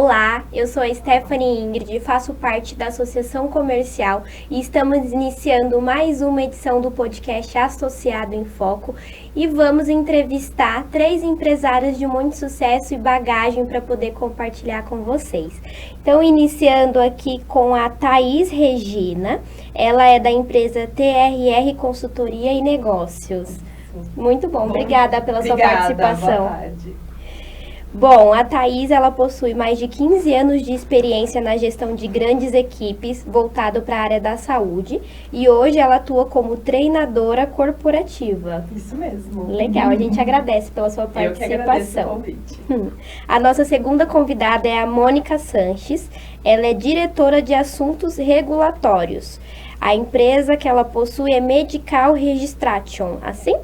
Olá, eu sou a Stephanie Ingrid, faço parte da Associação Comercial e estamos iniciando mais uma edição do podcast Associado em Foco e vamos entrevistar 3 empresárias de muito sucesso e bagagem para poder compartilhar com vocês. Então, iniciando aqui com a Thaís Regina, ela é da empresa TRR Consultoria e Negócios. Muito bom, obrigada pela sua participação. Boa tarde. Bom, a Thaís, ela possui mais de 15 anos de experiência na gestão de grandes equipes voltado para a área da saúde e hoje ela atua como treinadora corporativa. Isso mesmo. Legal, a gente agradece pela sua participação. Eu que agradeço o convite. A nossa segunda convidada é a Mônica Sanches, ela é diretora de assuntos regulatórios. A empresa que ela possui é Medical Registration, assim?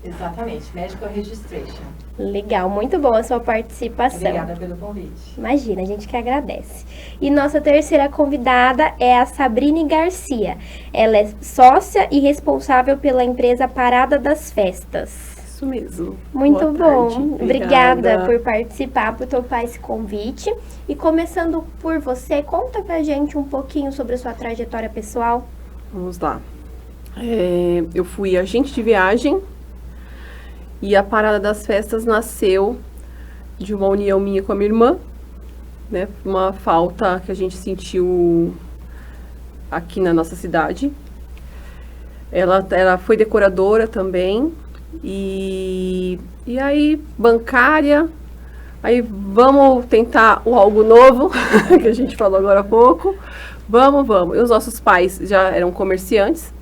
Exatamente, Medical Registration. Legal, muito boa a sua participação. Obrigada pelo convite. Imagina, a gente que agradece. E nossa terceira convidada é a Sabrine Garcia. Ela é sócia e responsável pela empresa Parada das Festas. Isso mesmo. Muito Boa bom. tarde. Obrigada por participar, por topar esse convite. E começando por você, conta pra gente um pouquinho sobre a sua trajetória pessoal. Vamos lá. Eu fui agente de viagem e a Parada das Festas nasceu de uma união minha com a minha irmã, né? Uma falta que a gente sentiu aqui na nossa cidade. Ela foi decoradora também e aí bancária. Aí vamos tentar algo novo, que a gente falou agora há pouco. Vamos. E os nossos pais já eram comerciantes,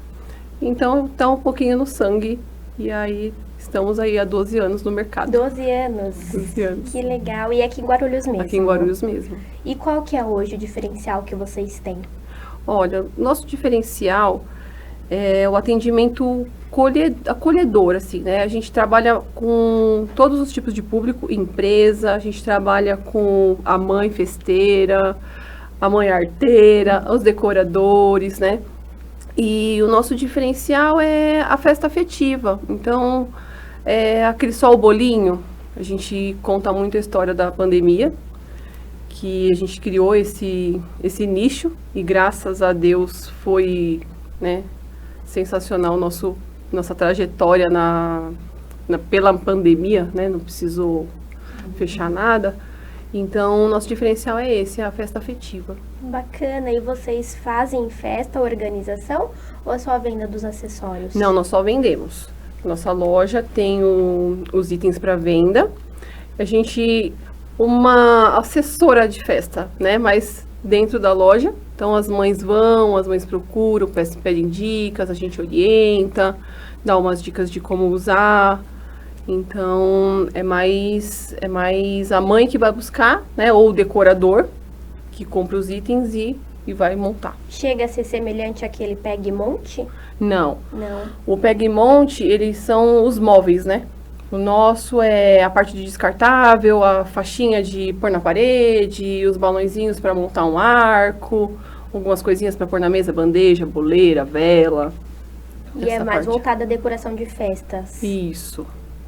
então tá um pouquinho no sangue. E aí estamos aí há 12 anos no mercado. 12 anos. 12 anos. Que legal. E aqui em Guarulhos mesmo? Aqui em Guarulhos mesmo. E qual que é hoje o diferencial que vocês têm? Olha, nosso diferencial é o atendimento acolhedor, assim, né? A gente trabalha com todos os tipos de público, empresa, a gente trabalha com a mãe festeira, a mãe arteira, os decoradores, né? E o nosso diferencial é a festa afetiva. Então, aquele só o bolinho, a gente conta muito a história da pandemia, que a gente criou esse nicho e graças a Deus foi, né, sensacional nossa trajetória pela pandemia, né? Não precisou fechar nada. Então, o nosso diferencial é esse, a festa afetiva. Bacana. E vocês fazem festa, organização ou é só a venda dos acessórios? Não, nós só vendemos. Nossa loja tem os itens para venda. A gente, uma assessora de festa, né? Mas dentro da loja. Então, as mães procuram, pedem dicas, a gente orienta, dá umas dicas de como usar. Então, é mais a mãe que vai buscar, né? Ou o decorador que compra os itens e vai montar. Chega a ser semelhante àquele Peg e Monte? Não. Não. O Peg e Monte, eles são os móveis, né? O nosso é a parte de descartável, a faixinha de pôr na parede, os balõezinhos para montar um arco, algumas coisinhas para pôr na mesa, bandeja, boleira, vela. E é mais voltada à decoração de festas. Isso.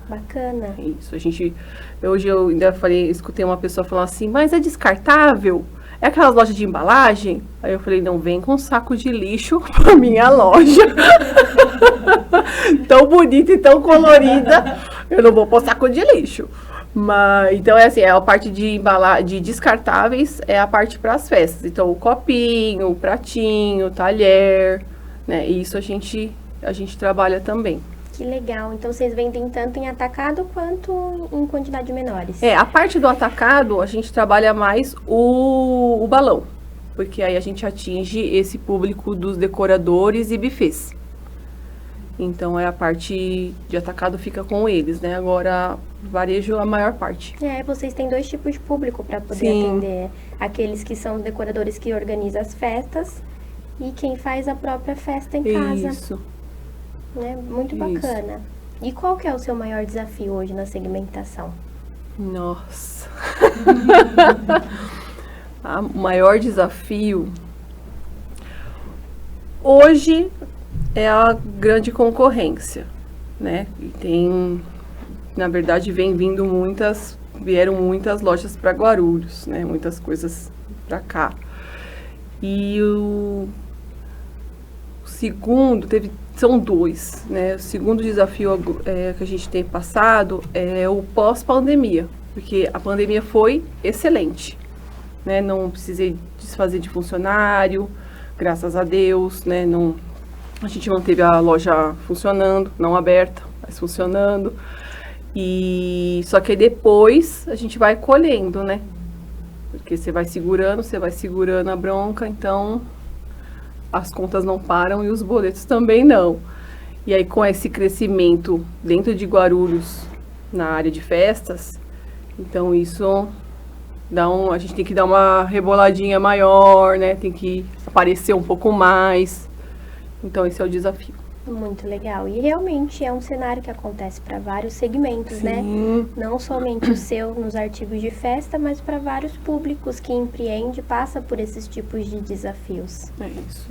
Bacana. Isso, hoje eu ainda escutei uma pessoa falar assim, mas é descartável? É aquelas lojas de embalagem? Aí eu falei, não, vem com um saco de lixo pra minha loja. Tão bonita e tão colorida, eu não vou pôr saco de lixo. Mas, então é assim, a parte de descartáveis é a parte para as festas. Então o copinho, o pratinho, o talher, né? E isso a gente trabalha também. Que legal. Então, vocês vendem tanto em atacado quanto em quantidade menores? A parte do atacado, a gente trabalha mais o balão. Porque aí a gente atinge esse público dos decoradores e buffets. Então, a parte de atacado fica com eles, né? Agora, varejo a maior parte. Vocês têm 2 tipos de público para poder atender. Aqueles que são os decoradores que organizam as festas e quem faz a própria festa em casa. Isso. Né? Muito bacana. E qual que é o seu maior desafio hoje na segmentação? Nossa. O maior desafio hoje é a grande concorrência, né? E na verdade, vem vindo muitas vieram muitas lojas para Guarulhos, né? Muitas coisas para cá. E o segundo, são dois, né? O segundo desafio que a gente tem passado é o pós-pandemia, porque a pandemia foi excelente, né? Não precisei desfazer de funcionário, graças a Deus, né? Não, a gente manteve a loja funcionando, não aberta, mas funcionando. E só que aí depois a gente vai colhendo, né? Porque você vai segurando a bronca, então as contas não param e os boletos também não. E aí com esse crescimento dentro de Guarulhos, na área de festas, então isso a gente tem que dar uma reboladinha maior, né? Tem que aparecer um pouco mais. Então esse é o desafio. Muito legal. E realmente é um cenário que acontece para vários segmentos, Sim. né? Não somente o seu nos artigos de festa, mas para vários públicos que empreende, passa por esses tipos de desafios. É isso.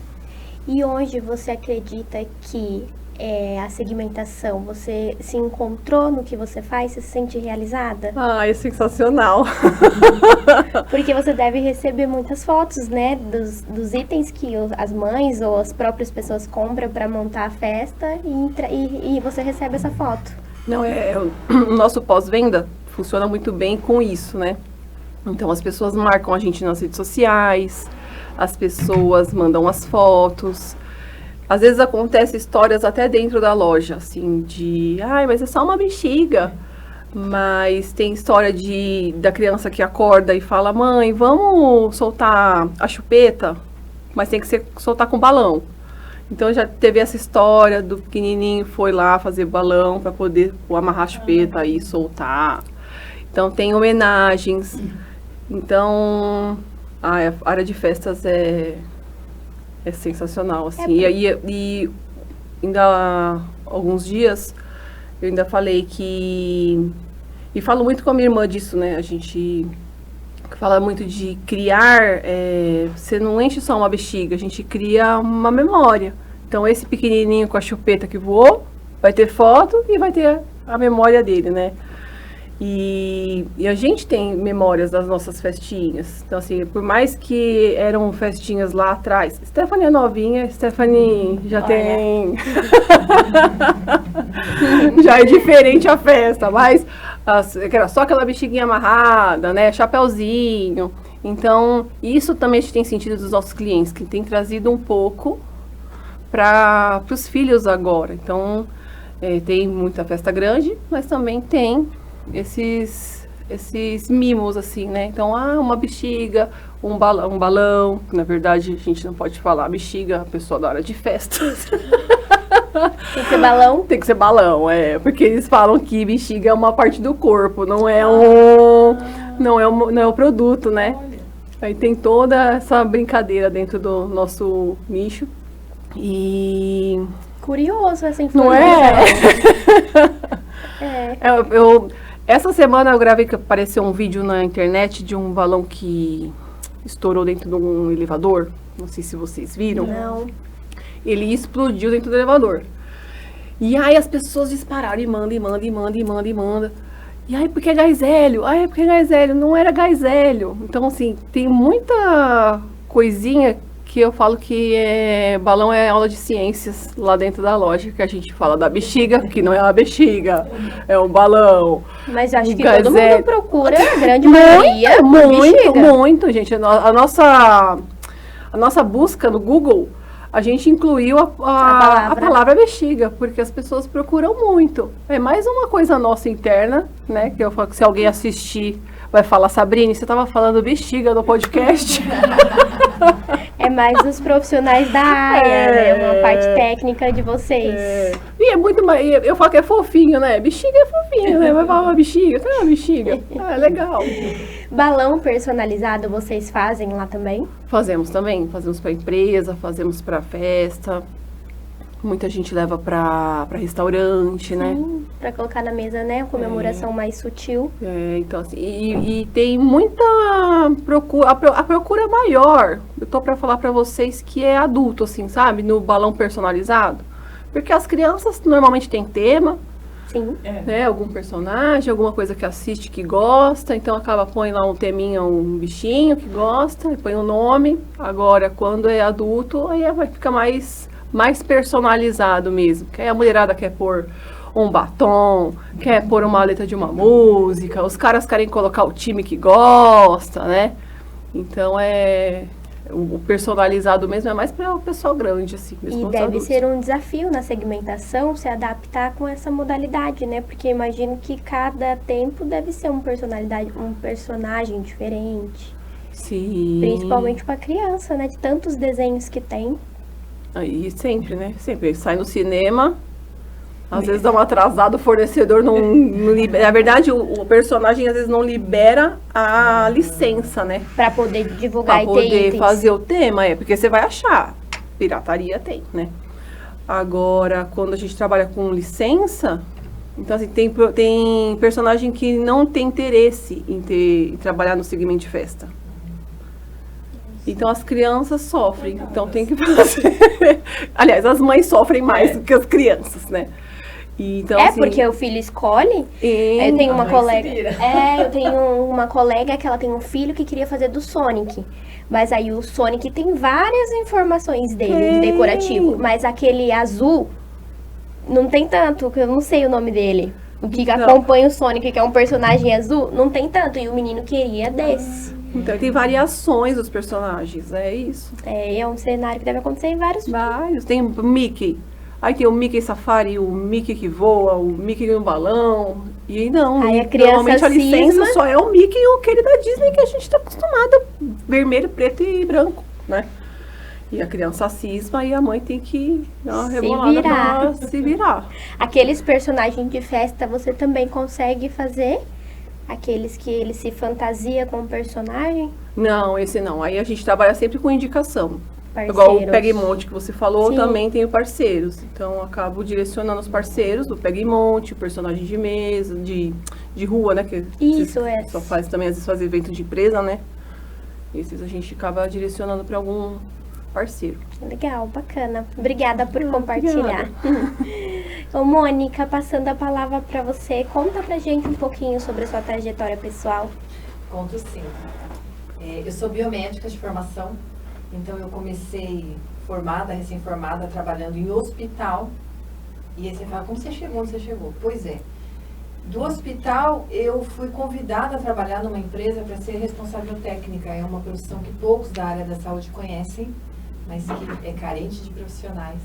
E onde você acredita que a segmentação, você se encontrou no que você faz, você se sente realizada? Ah, é sensacional. Porque você deve receber muitas fotos, né, dos itens que as mães ou as próprias pessoas compram para montar a festa e você recebe essa foto. Não, o nosso pós-venda funciona muito bem com isso, né? Então as pessoas marcam a gente nas redes sociais, as pessoas mandam as fotos. Às vezes acontece histórias até dentro da loja, assim, mas é só uma bexiga. Mas tem história da criança que acorda e fala, mãe, vamos soltar a chupeta, mas tem que soltar com balão. Então já teve essa história do pequenininho foi lá fazer balão para poder amarrar a chupeta e soltar. Então tem homenagens. Então a área de festas é sensacional, assim. E ainda há alguns dias eu ainda falei e falo muito com a minha irmã disso, né? A gente fala muito de criar, você não enche só uma bexiga, a gente cria uma memória. Então esse pequenininho com a chupeta que voou, vai ter foto e vai ter a memória dele, né? E a gente tem memórias das nossas festinhas. Então, assim, por mais que eram festinhas lá atrás, Stephanie é novinha, Stephanie já tem... já é diferente a festa, mas só aquela bexiguinha amarrada, né? Chapeuzinho. Então, isso também a gente tem sentido dos nossos clientes, que tem trazido um pouco para os filhos agora. Então, tem muita festa grande, mas também tem esses mimos, assim, né? Então, uma bexiga, um balão, que na verdade a gente não pode falar bexiga, a pessoa da hora de festas. Tem que ser balão? Tem que ser balão, porque eles falam que bexiga é uma parte do corpo, não é o produto, né? Aí tem toda essa brincadeira dentro do nosso nicho. E... curioso essa informação. Não é? Essa semana eu gravei que apareceu um vídeo na internet de um balão que estourou dentro de um elevador. Não sei se vocês viram. Não. Ele explodiu dentro do elevador. E aí as pessoas dispararam e manda. E aí, porque é gás hélio? Porque é gás hélio. Não era gás hélio. Então, assim, tem muita coisinha que eu falo que balão é aula de ciências lá dentro da loja, que a gente fala da bexiga, que não é uma bexiga, é um balão. Mas acho que todo mundo procura, a grande maioria, muito, gente. A nossa busca no Google, a gente incluiu a palavra bexiga, porque as pessoas procuram muito. É mais uma coisa nossa interna, né, que eu falo que se alguém assistir, vai falar, Sabrine, você estava falando bexiga no podcast? É mais os profissionais da área, né? Uma parte técnica de vocês. E é muito mais... Eu falo que é fofinho, né? Bexiga é fofinho, né? Vai falar uma bexiga. Tá uma bexiga. É legal. Balão personalizado vocês fazem lá também? Fazemos também. Fazemos para empresa, fazemos para festa. Muita gente leva para restaurante, né? Sim, para colocar na mesa, né? Comemoração mais sutil. Então assim, e tem muita procura, a procura maior. Eu tô para falar para vocês que é adulto, assim, sabe? No balão personalizado. Porque as crianças normalmente têm tema, Sim. né? Algum personagem, alguma coisa que assiste que gosta, então acaba põe lá um teminha, um bichinho que gosta, e põe um nome. Agora, quando é adulto, aí vai ficar mais personalizado mesmo. Que aí a mulherada quer pôr um batom, quer pôr uma letra de uma música, os caras querem colocar o time que gosta, né? Então o personalizado mesmo é mais para o pessoal grande, assim, mesmo E os deve adultos. ser um desafio na segmentação se adaptar com essa modalidade, né? Porque imagino que cada tempo deve ser um personagem diferente. Sim. Principalmente para criança, né? De tantos desenhos que tem. Aí sempre, né? Sempre sai no cinema, às vezes dá uma atrasada, o fornecedor não libera. Na verdade, o personagem às vezes não libera a licença, né? Para poder divulgar Pra e ter poder itens. fazer o tema, porque você vai achar. Pirataria tem, né? Agora, quando a gente trabalha com licença, então assim, tem personagem que não tem interesse em trabalhar no segmento de festa. Então as crianças sofrem, então tem que fazer. Aliás, as mães sofrem mais do que as crianças, né? E, então, assim, Porque o filho escolhe. Eu tenho uma colega. Eu tenho uma colega que ela tem um filho que queria fazer do Sonic. Mas aí o Sonic tem várias informações dele, de decorativo. Mas aquele azul não tem tanto, que eu não sei o nome dele. O que Então. acompanha o Sonic, que é um personagem azul, não tem tanto. E o menino queria desse. Então tem variações dos personagens, é isso. É um cenário que deve acontecer em vários. Vários. Tem o Mickey. Aí tem o Mickey Safari, o Mickey que voa, o Mickey no balão. E não, Aí a criança normalmente a licença cisma. só é o Mickey e aquele da Disney que a gente tá acostumada, vermelho, preto e branco, né? E a criança cisma e a mãe tem que dar uma Se rebolada virar. pra se virar. Aqueles personagens de festa você também consegue fazer? Aqueles que ele se fantasia com o personagem? Não, esse não. Aí a gente trabalha sempre com indicação. Parceiros. Igual o Pega e Monte que você falou, Sim. também tenho parceiros. Então, eu acabo direcionando os parceiros, o Pega e Monte, o personagem de mesa, de rua, né? Que Isso, vocês só faz também, às vezes, faz evento de empresa, né? Esses a gente acaba direcionando para algum parceiro. Legal, bacana. Obrigada por compartilhar. Ô, Mônica, passando a palavra para você, conta pra gente um pouquinho sobre a sua trajetória pessoal. Conto sim. Eu sou biomédica de formação, então eu comecei recém-formada, trabalhando em hospital. E aí você fala, como você chegou? Onde você chegou? Pois é. Do hospital, eu fui convidada a trabalhar numa empresa para ser responsável técnica. É uma profissão que poucos da área da saúde conhecem, mas que é carente de profissionais.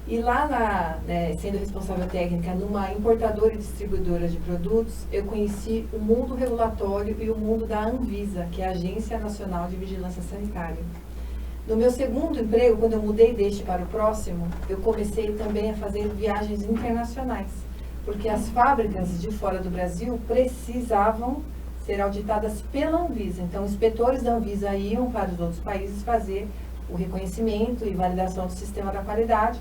E lá, sendo responsável técnica numa importadora e distribuidora de produtos, eu conheci o mundo regulatório e o mundo da Anvisa, que é a Agência Nacional de Vigilância Sanitária. No meu segundo emprego, quando eu mudei deste para o próximo, eu comecei também a fazer viagens internacionais, porque as fábricas de fora do Brasil precisavam ser auditadas pela Anvisa. Então, inspetores da Anvisa iam para os outros países fazer o reconhecimento e validação do sistema da qualidade,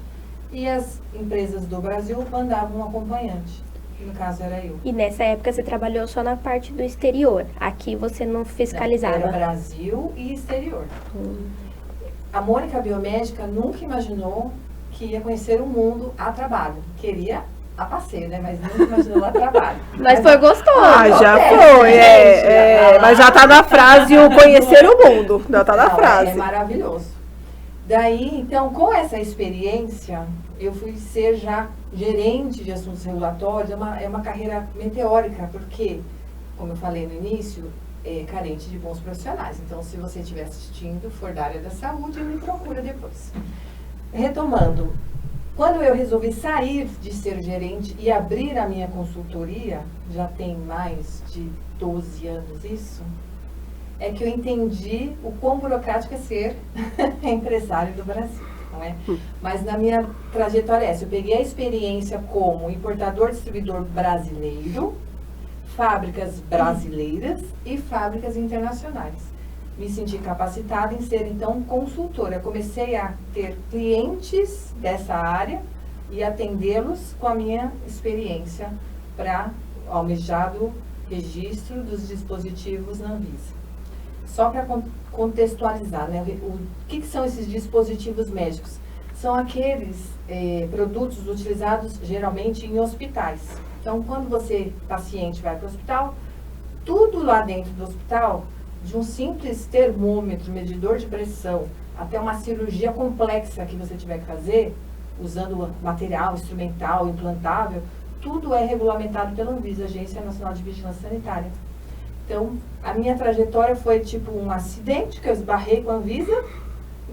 e as empresas do Brasil mandavam um acompanhante, que no caso era eu. E nessa época você trabalhou só na parte do exterior. Aqui você não fiscalizava. Era Brasil e exterior. A Mônica biomédica nunca imaginou que ia conhecer o mundo a trabalho. Queria a passeio, né? Mas nunca imaginou a trabalho. Mas foi gostoso. Já acontece, foi, gente. mas já tá na frase o conhecer o mundo. Já tá na Não, frase. É maravilhoso. Daí, então, com essa experiência, eu fui ser já gerente de assuntos regulatórios. É uma carreira meteórica, porque, como eu falei no início, é carente de bons profissionais. Então, se você estiver assistindo, for da área da saúde, me procura depois. Retomando, quando eu resolvi sair de ser gerente e abrir a minha consultoria, já tem mais de 12 anos isso, é que eu entendi o quão burocrático é ser empresário do Brasil, não é? Mas na minha trajetória é essa, eu peguei a experiência como importador, distribuidor brasileiro, fábricas brasileiras e fábricas internacionais. Me senti capacitada em ser, então, consultora. Comecei a ter clientes dessa área e atendê-los com a minha experiência para almejado registro dos dispositivos na Anvisa. Só para contextualizar, né? O que são esses dispositivos médicos? são aqueles produtos utilizados geralmente em hospitais. Então, quando você, paciente, vai para o hospital, tudo lá dentro do hospital, de um simples termômetro, medidor de pressão, até uma cirurgia complexa que você tiver que fazer, usando material instrumental, implantável, tudo é regulamentado pela Anvisa, Agência Nacional de Vigilância Sanitária. Então, a minha trajetória foi tipo um acidente, que eu esbarrei com a Anvisa,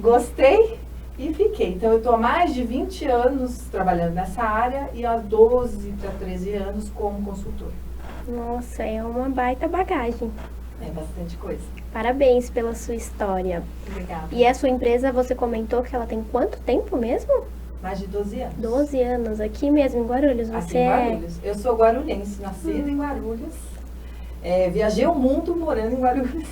gostei e fiquei. Então, eu estou há mais de 20 anos trabalhando nessa área e há 12 para 13 anos como consultora. Nossa, é uma baita bagagem. É bastante coisa. Parabéns pela sua história. Obrigada. E a sua empresa, você comentou que ela tem quanto tempo mesmo? Mais de 12 anos. 12 anos, aqui mesmo em Guarulhos. Aqui Você em Guarulhos. Eu sou guarulhense, nascida em Guarulhos. Viajei o mundo morando em Guarulhos.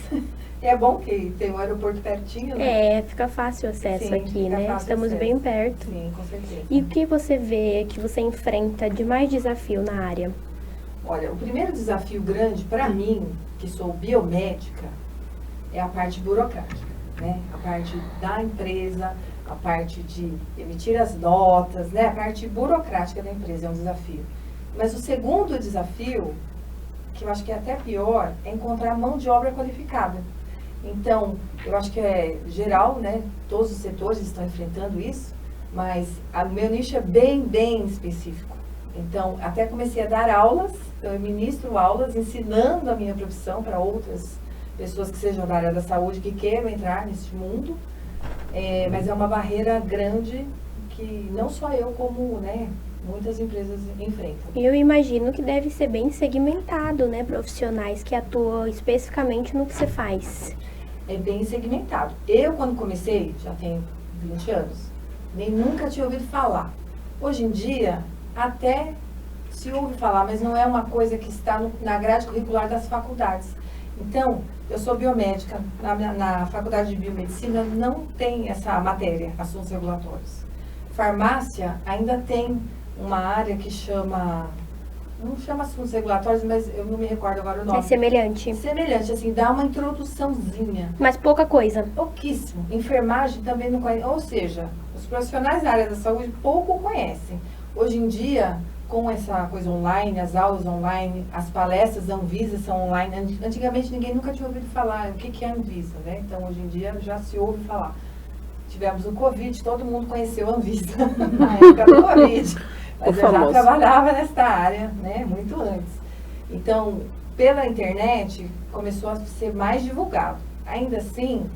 É bom que tem um aeroporto pertinho, né? fica fácil o acesso Sim, aqui, fica né? fácil Estamos acesso. bem perto. Sim, com certeza. E o que você vê, que você enfrenta de mais desafio na área? Olha, o primeiro desafio grande para mim, que sou biomédica, é a parte burocrática, né? A parte da empresa, a parte de emitir as notas, né? A parte burocrática da empresa é um desafio. Mas o segundo desafio, que eu acho que é até pior, é encontrar mão de obra qualificada. Então, eu acho que é geral, né? Todos os setores estão enfrentando isso, mas o meu nicho é bem específico. Então, até comecei a dar aulas, então eu ministro aulas ensinando a minha profissão para outras pessoas que sejam da área da saúde, que queiram entrar nesse mundo, mas é uma barreira grande que não só eu, como, né, muitas empresas enfrentam. Eu imagino que deve ser bem segmentado, né? Profissionais que atuam especificamente no que você faz. É bem segmentado. Eu, quando comecei, já tenho 20 anos, nem nunca tinha ouvido falar. Hoje em dia, até se ouve falar, mas não é uma coisa que está na grade curricular das faculdades. Então, eu sou biomédica, na faculdade de biomedicina não tem essa matéria, assuntos regulatórios. Farmácia ainda tem uma área que chama, não chama assuntos regulatórios, mas eu não me recordo agora o nome. É semelhante. Semelhante, assim, dá uma introduçãozinha. Mas pouca coisa. Pouquíssimo. Enfermagem também não conhece, ou seja, os profissionais da área da saúde pouco conhecem. Hoje em dia, com essa coisa online, as aulas online, as palestras da Anvisa são online. Antigamente ninguém nunca tinha ouvido falar o que é a Anvisa, né? Então hoje em dia já se ouve falar. Tivemos o Covid, todo mundo conheceu a Anvisa na época do Covid. Mas eu já trabalhava nesta área, né? Muito antes. Então, pela internet, começou a ser mais divulgado. Ainda assim,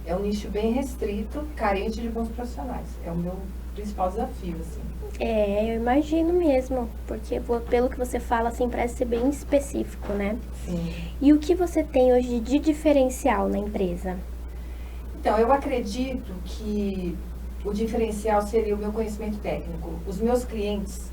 é um nicho bem restrito, carente de bons profissionais. É o meu principal desafio, assim. Eu imagino mesmo, porque pelo que você fala, assim, parece ser bem específico, né? Sim. E o que você tem hoje de diferencial na empresa? Então, eu acredito que o diferencial seria o meu conhecimento técnico. Os meus clientes,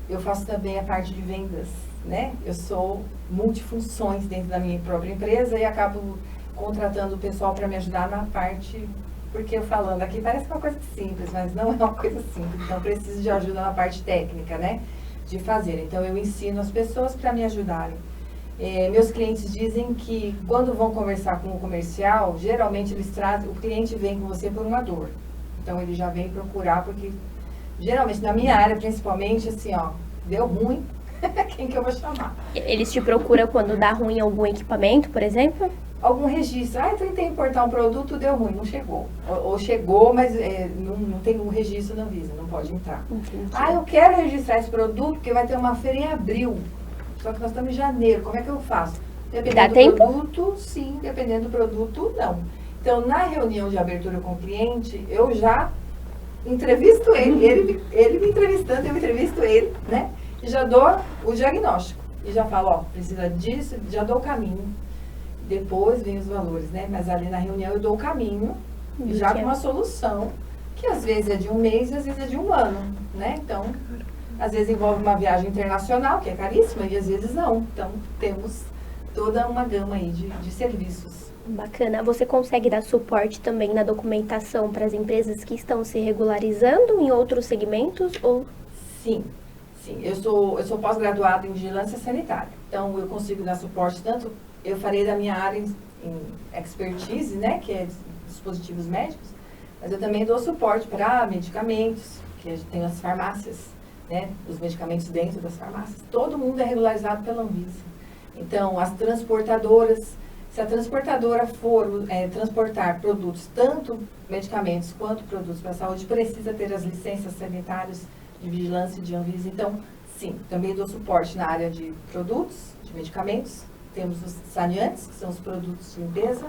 eu faço também a parte de vendas, né? Eu sou multifunções dentro da minha própria empresa e acabo contratando o pessoal para me ajudar na parte... Porque eu falando aqui parece uma coisa simples, mas não é uma coisa simples. Então, eu preciso de ajuda na parte técnica, né? De fazer. Então, eu ensino as pessoas para me ajudarem. Meus clientes dizem que quando vão conversar com o comercial, geralmente eles trazem... O cliente vem com você por uma dor. Então, ele já vem procurar, porque geralmente, na minha área, principalmente, assim, ó, deu ruim, quem que eu vou chamar? Eles te procuram quando dá ruim algum equipamento, por exemplo? Algum registro. Eu tentei importar um produto, deu ruim, não chegou. Ou chegou, mas não tem um registro na Anvisa, não pode entrar. Entendi. Eu quero registrar esse produto porque vai ter uma feira em abril. Só que nós estamos em janeiro, como é que eu faço? Dependendo Dá do tempo? produto, sim. Dependendo do produto, não. Então, na reunião de abertura com o cliente, eu já entrevisto ele me entrevistando, eu entrevisto ele, né? E já dou o diagnóstico. E já falo, precisa disso, já dou o caminho. Depois vem os valores, né? Mas ali na reunião eu dou o caminho, e já com uma solução, que às vezes é de um mês e às vezes é de um ano, né? Então, às vezes envolve uma viagem internacional, que é caríssima, e às vezes não. Então, temos toda uma gama aí de serviços. Bacana. Você consegue dar suporte também na documentação para as empresas que estão se regularizando em outros segmentos? Ou... Sim. Eu sou pós-graduada em vigilância sanitária. Então, eu consigo dar suporte tanto... Eu farei da minha área em expertise, né, que é dispositivos médicos, Mas eu também dou suporte para medicamentos, que a gente tem as farmácias, né? Os medicamentos dentro das farmácias. Todo mundo é regularizado pela Anvisa. Então, as transportadoras, se a transportadora for transportar produtos, tanto medicamentos quanto produtos para a saúde, precisa ter as licenças sanitárias de vigilância de Anvisa. Então, sim, também dou suporte na área de produtos, de medicamentos. Temos os saneantes, que são os produtos de limpeza,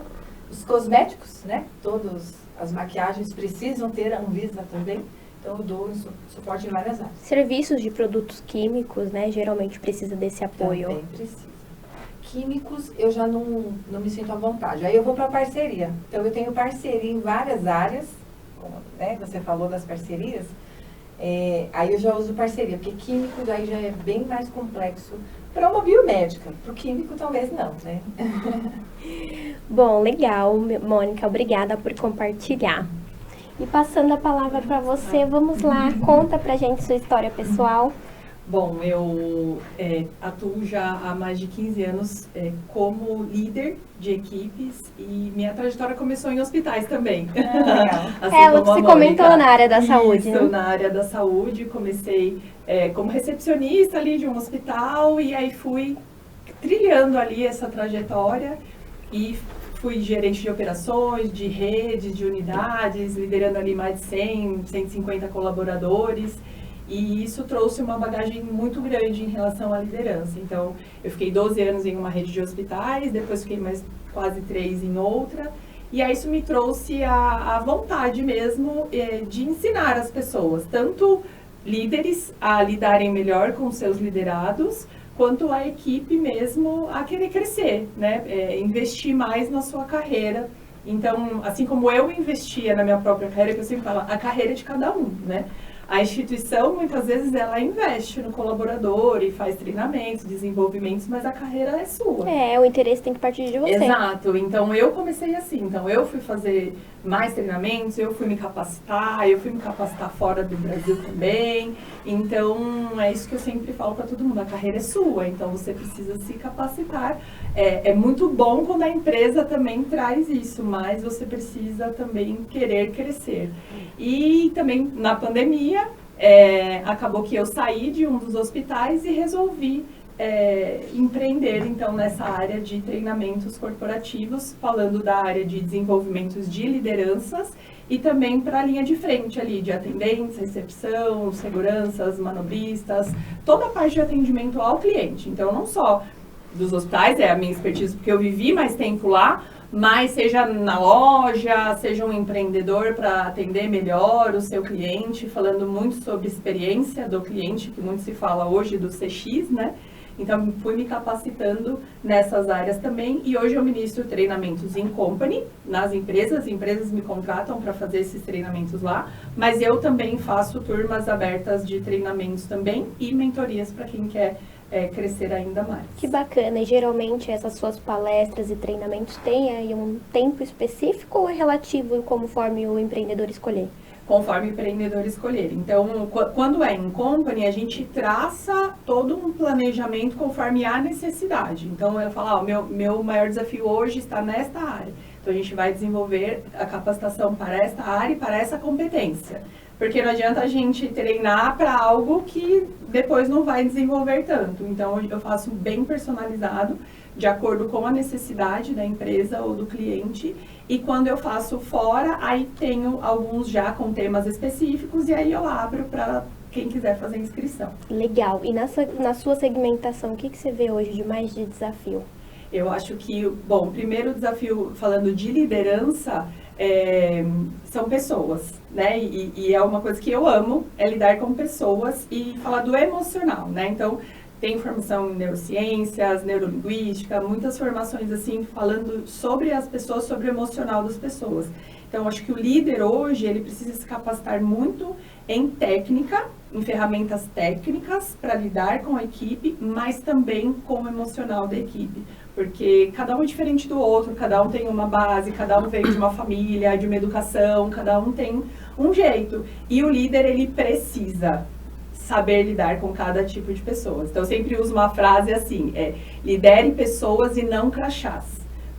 os cosméticos, né? Todas as maquiagens precisam ter a Anvisa também. Então, eu dou suporte em várias áreas. Serviços de produtos químicos, né? Geralmente precisa desse apoio. Também precisa. Químicos, eu já não me sinto à vontade. Aí eu vou para parceria. Então, eu tenho parceria em várias áreas, como, né, você falou das parcerias. Aí eu já uso parceria, porque químicos aí já é bem mais complexo para uma biomédica. Para o químico, talvez não, né? Bom, legal, Mônica. Obrigada por compartilhar. E passando a palavra para você, vamos lá. Conta pra gente sua história pessoal. Bom, eu atuo já há mais de 15 anos como líder de equipes e minha trajetória começou em hospitais também. Legal. Assim você comentou na área da saúde, né? Na área da saúde, comecei como recepcionista ali de um hospital e aí fui trilhando ali essa trajetória e fui gerente de operações, de redes, de unidades, liderando ali mais de 100, 150 colaboradores. E isso trouxe uma bagagem muito grande em relação à liderança. Então, eu fiquei 12 anos em uma rede de hospitais, depois fiquei mais quase 3 em outra. E aí isso me trouxe a vontade mesmo de ensinar as pessoas, tanto líderes a lidarem melhor com seus liderados, quanto a equipe mesmo a querer crescer, né? Investir mais na sua carreira. Então, assim como eu investia na minha própria carreira, que eu sempre falo, a carreira é de cada um, né? A instituição, muitas vezes, ela investe no colaborador e faz treinamentos, desenvolvimentos, mas a carreira é sua. O interesse tem que partir de você. Exato. Então, eu comecei assim. Então, eu fui fazer mais treinamentos, eu fui me capacitar fora do Brasil também. Então, é isso que eu sempre falo para todo mundo. A carreira é sua, então você precisa se capacitar. É muito bom quando a empresa também traz isso, mas você precisa também querer crescer. E também, na pandemia, acabou que eu saí de um dos hospitais e resolvi empreender, então, nessa área de treinamentos corporativos, falando da área de desenvolvimentos de lideranças e também para a linha de frente ali, de atendentes, recepção, seguranças, manobristas, toda a parte de atendimento ao cliente. Então, não só dos hospitais, é a minha expertise, porque eu vivi mais tempo lá, mas seja na loja, seja um empreendedor para atender melhor o seu cliente, falando muito sobre experiência do cliente, que muito se fala hoje do CX, né? Então, fui me capacitando nessas áreas também e hoje eu ministro treinamentos em company, nas empresas. As empresas me contratam para fazer esses treinamentos lá, mas eu também faço turmas abertas de treinamentos também e mentorias para quem quer crescer ainda mais. Que bacana. E geralmente essas suas palestras e treinamentos têm aí um tempo específico ou é relativo conforme o empreendedor escolher? Conforme o empreendedor escolher. Então, quando é em company, a gente traça todo um planejamento conforme a necessidade. Então, eu falo, meu maior desafio hoje está nesta área. Então, a gente vai desenvolver a capacitação para esta área e para essa competência. Porque não adianta a gente treinar para algo que depois não vai desenvolver tanto. Então, eu faço bem personalizado, de acordo com a necessidade da empresa ou do cliente. E quando eu faço fora, aí tenho alguns já com temas específicos e aí eu abro para quem quiser fazer inscrição. Legal. E na sua segmentação, o que você vê hoje de mais de desafio? Eu acho que, bom, o primeiro desafio, falando de liderança, são pessoas, né? E é uma coisa que eu amo, é lidar com pessoas e falar do emocional, né? Então, tem formação em neurociências, neurolinguística, muitas formações assim, falando sobre as pessoas, sobre o emocional das pessoas. Então, acho que o líder hoje, ele precisa se capacitar muito em técnica, em ferramentas técnicas para lidar com a equipe, mas também com o emocional da equipe. Porque cada um é diferente do outro, cada um tem uma base, cada um veio de uma família, de uma educação, cada um tem um jeito. E o líder, ele precisa saber lidar com cada tipo de pessoas. Então, eu sempre uso uma frase assim, lidere pessoas e não crachás.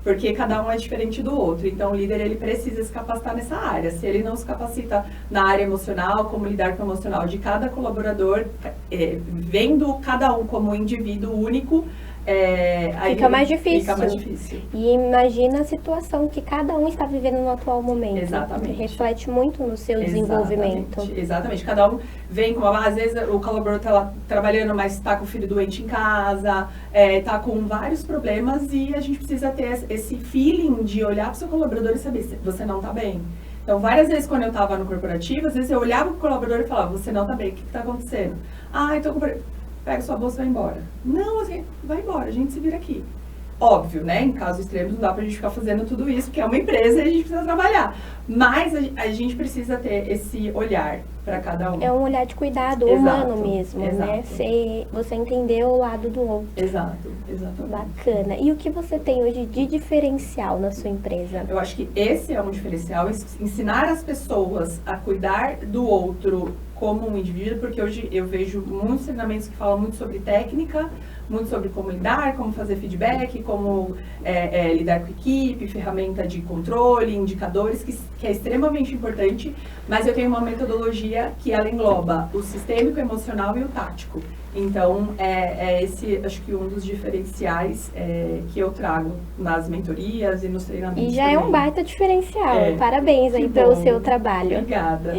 porque cada um é diferente do outro. Então, o líder, ele precisa se capacitar nessa área. Se ele não se capacita na área emocional, como lidar com o emocional de cada colaborador, vendo cada um como um indivíduo único, fica mais difícil. Fica mais difícil. E imagina a situação que cada um está vivendo no atual momento. Exatamente. Reflete muito no seu desenvolvimento. Exatamente. Cada um vem com... Às vezes o colaborador está lá trabalhando, mas está com o filho doente em casa, está com vários problemas e a gente precisa ter esse feeling de olhar para o seu colaborador e saber se você não está bem. Então, várias vezes quando eu estava no corporativo, às vezes eu olhava para o colaborador e falava, você não está bem, o que está acontecendo? Eu estou com... Pega sua bolsa e vai embora. Não, assim, vai embora, a gente se vira aqui. Óbvio, né? Em casos extremos não dá pra gente ficar fazendo tudo isso, porque é uma empresa e a gente precisa trabalhar. Mas a gente precisa ter esse olhar para cada um. É um olhar de cuidado humano mesmo, né? Você entender o lado do outro. Exato, exatamente. Bacana. E o que você tem hoje de diferencial na sua empresa? Eu acho que esse é um diferencial, ensinar as pessoas a cuidar do outro como um indivíduo, porque hoje eu vejo muitos treinamentos que falam muito sobre técnica, muito sobre como lidar, como fazer feedback, como lidar com equipe, ferramenta de controle, indicadores, que é extremamente importante, mas eu tenho uma metodologia que ela engloba o sistêmico, emocional e o tático. Então, esse, acho que um dos diferenciais que eu trago nas mentorias e nos treinamentos. E já também é um baita diferencial. Parabéns aí pelo seu trabalho. Obrigada.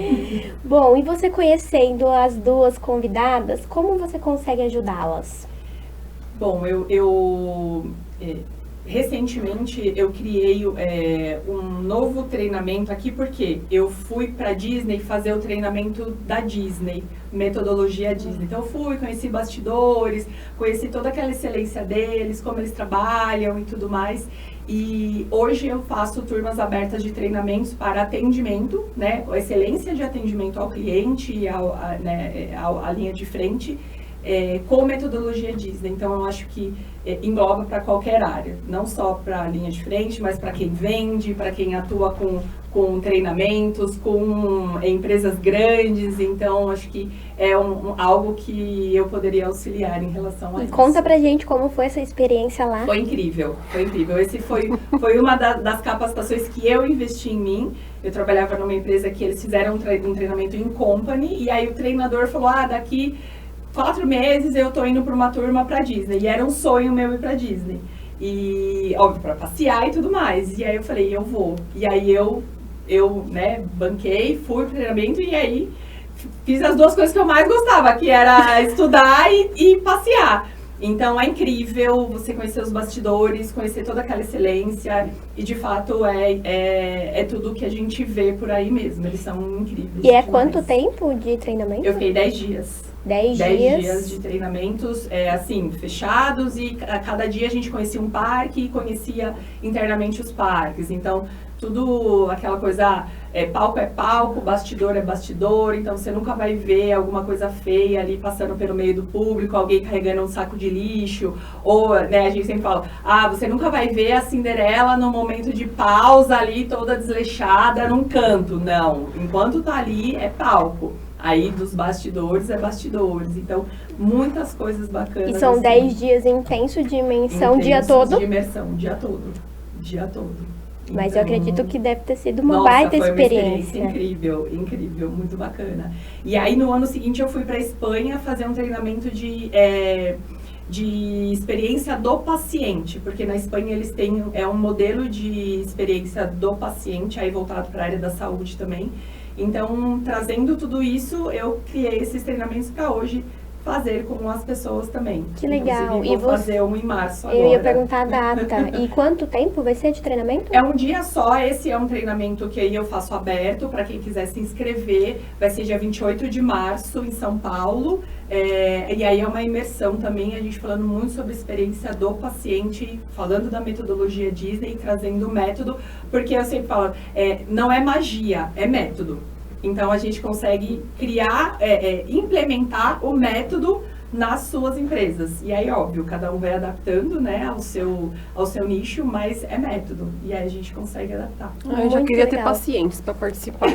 Bom, e você conhecendo as duas convidadas, como você consegue ajudá-las? Bom, recentemente eu criei um novo treinamento aqui, porque eu fui para a Disney fazer o treinamento da Disney, metodologia Disney. Então eu fui, conheci bastidores, conheci toda aquela excelência deles, como eles trabalham e tudo mais. E hoje eu faço turmas abertas de treinamentos para atendimento, né, a excelência de atendimento ao cliente e à linha de frente. Com metodologia Disney. Então, eu acho que engloba para qualquer área, não só para a linha de frente, mas para quem vende, para quem atua com treinamentos, com empresas grandes. Então, acho que é algo que eu poderia auxiliar em relação a isso. Conta pra gente como foi essa experiência lá. Foi incrível, foi incrível. Esse foi uma das capacitações que eu investi em mim. Eu trabalhava numa empresa que eles fizeram um treinamento em company, e aí o treinador falou, daqui 4 meses eu tô indo para uma turma para Disney. E era um sonho meu ir para Disney. E, óbvio, para passear e tudo mais. E aí eu falei, eu vou. E aí eu banquei, fui pro treinamento e aí fiz as duas coisas que eu mais gostava, que era estudar e passear. Então é incrível você conhecer os bastidores, conhecer toda aquela excelência e de fato é tudo que a gente vê por aí mesmo. Eles são incríveis. E quanto tempo de treinamento? Eu fiquei 10 dias. 10 dias de treinamentos, fechados, e a cada dia a gente conhecia um parque e conhecia internamente os parques. Então, tudo aquela coisa, palco é palco, bastidor é bastidor, então você nunca vai ver alguma coisa feia ali passando pelo meio do público, alguém carregando um saco de lixo, ou, a gente sempre fala, você nunca vai ver a Cinderela no momento de pausa ali, toda desleixada num canto. Não, enquanto tá ali é palco. Aí dos bastidores é bastidores. Então, muitas coisas bacanas. E são 10 dias intenso de imersão, dia todo? De imersão, dia todo. Mas então, eu acredito que deve ter sido uma baita experiência. Incrível, incrível, muito bacana. E aí, no ano seguinte, eu fui para a Espanha fazer um treinamento de experiência do paciente, porque na Espanha eles têm um modelo de experiência do paciente, aí voltado para a área da saúde também. Então, trazendo tudo isso, eu criei esses treinamentos para hoje fazer com as pessoas também. Que legal. E vou fazer um em março agora. Eu ia perguntar a data. E quanto tempo vai ser de treinamento? É um dia só. Esse é um treinamento que aí eu faço aberto para quem quiser se inscrever. Vai ser dia 28 de março em São Paulo. E aí é uma imersão também, a gente falando muito sobre a experiência do paciente, falando da metodologia Disney e trazendo o método, porque eu sempre falo, não é magia, é método. Então a gente consegue criar, implementar o método nas suas empresas. E aí, óbvio, cada um vai adaptando, né, ao seu nicho, mas é método. E aí a gente consegue adaptar. Eu já queria ter pacientes para participar.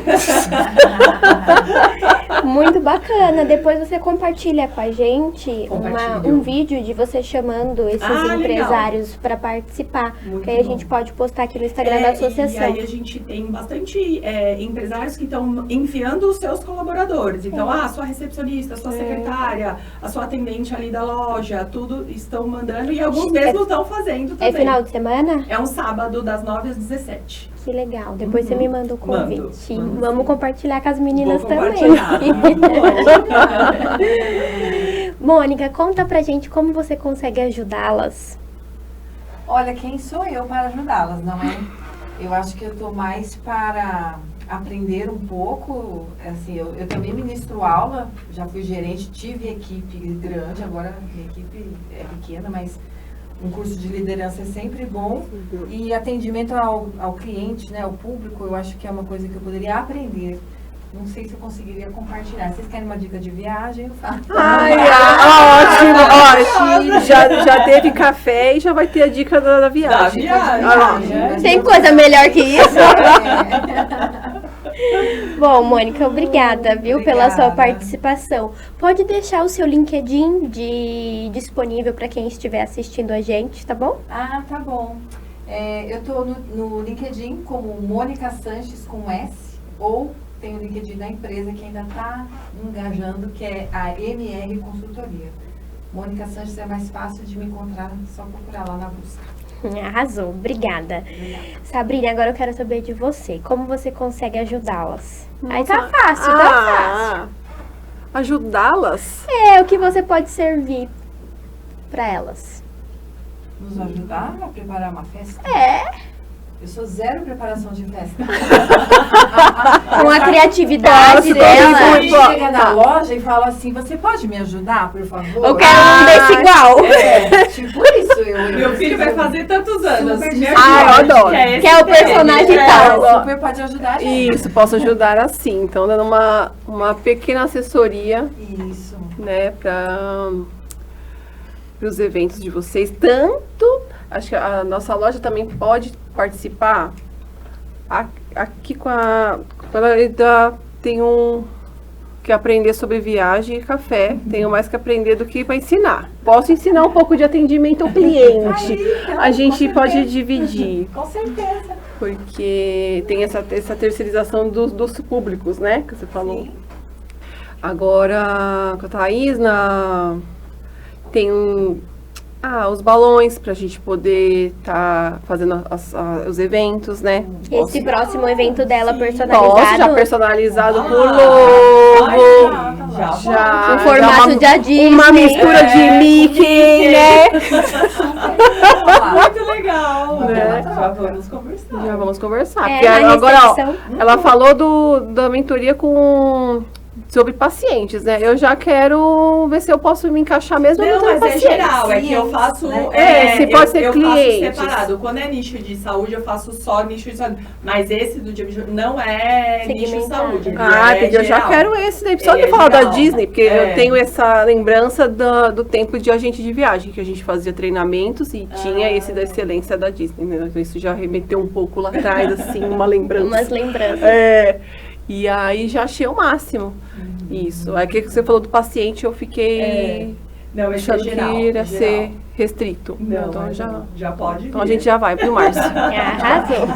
Muito bacana. Depois você compartilha com a gente Compartilho. um vídeo de você chamando esses legal. empresários para participar. Muito Que aí a bom. gente pode postar aqui no Instagram da associação. E aí a gente tem bastante empresários que estão enviando os seus colaboradores. Então, a sua recepcionista, a sua secretária, a sua atendente ali da loja, tudo estão mandando. E alguns mesmo estão fazendo também. É final de semana? É um sábado, das 9 às 17. Que legal. Depois você me manda o convite. Mando, Vamos sim. compartilhar com as meninas Vou também. compartilhar. Mônica, conta pra gente como você consegue ajudá-las. Olha, quem sou eu para ajudá-las, não é? Eu acho que eu estou mais para aprender um pouco. Assim, eu também ministro aula, já fui gerente, tive equipe grande, agora minha equipe é pequena, mas um curso de liderança é sempre bom. E atendimento ao cliente, né, ao público, eu acho que é uma coisa que eu poderia aprender. Não sei se eu conseguiria compartilhar. Vocês querem uma dica de viagem? Eu falo. Ai, ótimo. Já teve café e já vai ter a dica da viagem. Tem coisa melhor que isso? Bom, Mônica, obrigada, viu, pela sua Obrigada. participação. Pode deixar o seu LinkedIn disponível para quem estiver assistindo a gente, tá bom? Ah, tá bom. Eu estou no LinkedIn como Mônica Sanches com S, ou tem o LinkedIn da empresa que ainda está engajando, que é a MR Consultoria. Mônica Sanches é mais fácil de me encontrar, só procurar lá na busca. Arrasou, obrigada. Sabrina, agora eu quero saber de você. Como você consegue ajudá-las? Aí tá fácil, tá fácil. Ajudá-las? É, o que você pode servir para elas? Nos ajudar a preparar uma festa? É, Eu sou zero preparação de festa. com a criatividade dela. Ela chega na loja e fala assim, você pode me ajudar, por favor? Eu quero um desse igual. Tipo isso. Meu filho vai fazer tantos anos. Super Me difícil. ajuda, Eu adoro. esse Que é o personagem dele. tal. Super pode ajudar a gente. Isso, posso ajudar assim. Então, dando uma pequena assessoria, Isso. né, para os eventos de vocês. Tanto, acho que a nossa loja também pode participar aqui com a... Quando ainda tem que aprender sobre viagem e café, tenho mais que aprender do que para ensinar. Posso ensinar um pouco de atendimento ao cliente. A gente pode dividir. Com certeza. Porque tem essa terceirização dos públicos, né? Que você falou. Sim. Agora, com a Thaís, tem os balões pra gente poder estar fazendo os eventos, né? Esse próximo evento dela Posso já personalizado, personalizado por Ai, logo. já Já, com formato de Disney. uma mistura de Mickey, né? Muito legal. Né? Já vamos conversar. Já vamos conversar. É, Porque na agora, ó, recepção. ela falou da mentoria sobre pacientes, né? Eu já quero ver se eu posso me encaixar mesmo Não, no mas é paciente. geral, é que eu faço... Se pode ser eu clientes. faço separado. Quando é nicho de saúde, eu faço só nicho de saúde. Mas esse do dia não é nicho de Segmentado. saúde. ele Ah, é porque eu já geral. quero esse daí. Só Ele de é falar da geral. Disney, porque É. eu tenho essa lembrança do tempo de agente de viagem, que a gente fazia treinamentos e tinha esse da excelência da Disney, né? Isso já remeteu um pouco lá atrás, assim, uma lembrança. Umas lembranças. É, e aí já achei o máximo. Isso. Aí que você falou do paciente, eu fiquei Não, esse é achando geral. que iria geral. ser restrito. Não, então mas já pode então a vir. gente já vai pro Márcio. Arrasou.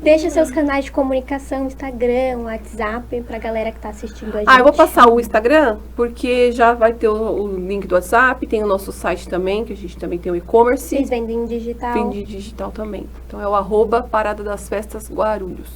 Deixa seus canais de comunicação, Instagram, WhatsApp, pra galera que tá assistindo a gente. Eu vou passar o Instagram, porque já vai ter o link do WhatsApp, tem o nosso site também, que a gente também tem o e-commerce. Vocês vendem digital? Vende digital também. Então é o @Parada das Festas Guarulhos.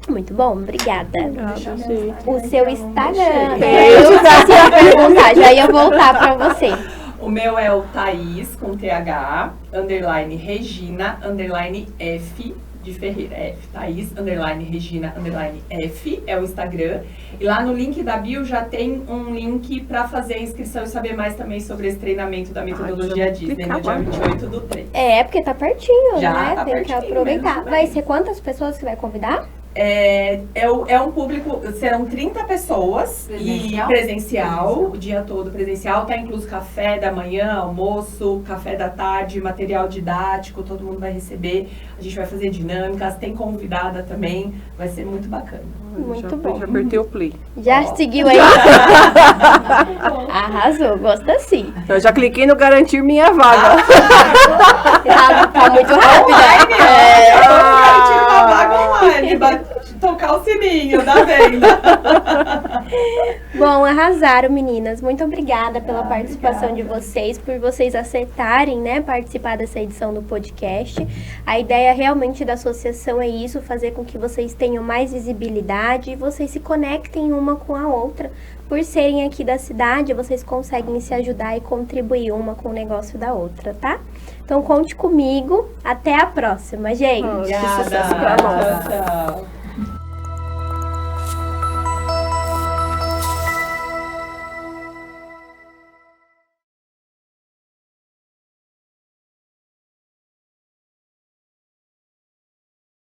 Muito bom, obrigada. Sim. O seu Instagram. É, Eu já ia perguntar, já ia voltar pra você. O meu é o Thaís, com TH, _ Regina, _ F de Ferreira. F, Thaís, _ Regina, _ F, é o Instagram. E lá no link da bio já tem um link para fazer a inscrição e saber mais também sobre esse treinamento da metodologia Disney, no dia 28 do 3. É, porque tá pertinho, Já né? tá Tem que pertinho, aproveitar. mesmo, Vai né? ser quantas pessoas que vai convidar? É um público, serão 30 pessoas e presencial, o dia todo presencial, tá incluso café da manhã, almoço, café da tarde, material didático, todo mundo vai receber, a gente vai fazer dinâmicas, tem convidada também, vai ser muito bacana. Muito bom. Já apertei o play. Já seguiu aí? Arrasou, gosta sim. Eu já cliquei no garantir minha vaga. Tá muito rápido. Garantir uma vaga online, tocar o sininho da venda. Bom, arrasaram, meninas. Muito obrigada pela participação de vocês, por vocês aceitarem, né, participar dessa edição do podcast. A ideia realmente da associação é isso, fazer com que vocês tenham mais visibilidade e vocês se conectem uma com a outra. Por serem aqui da cidade, vocês conseguem se ajudar e contribuir uma com o negócio da outra, tá? Então conte comigo. Até a próxima, gente. Obrigada. Sucesso pra nós. Tchau.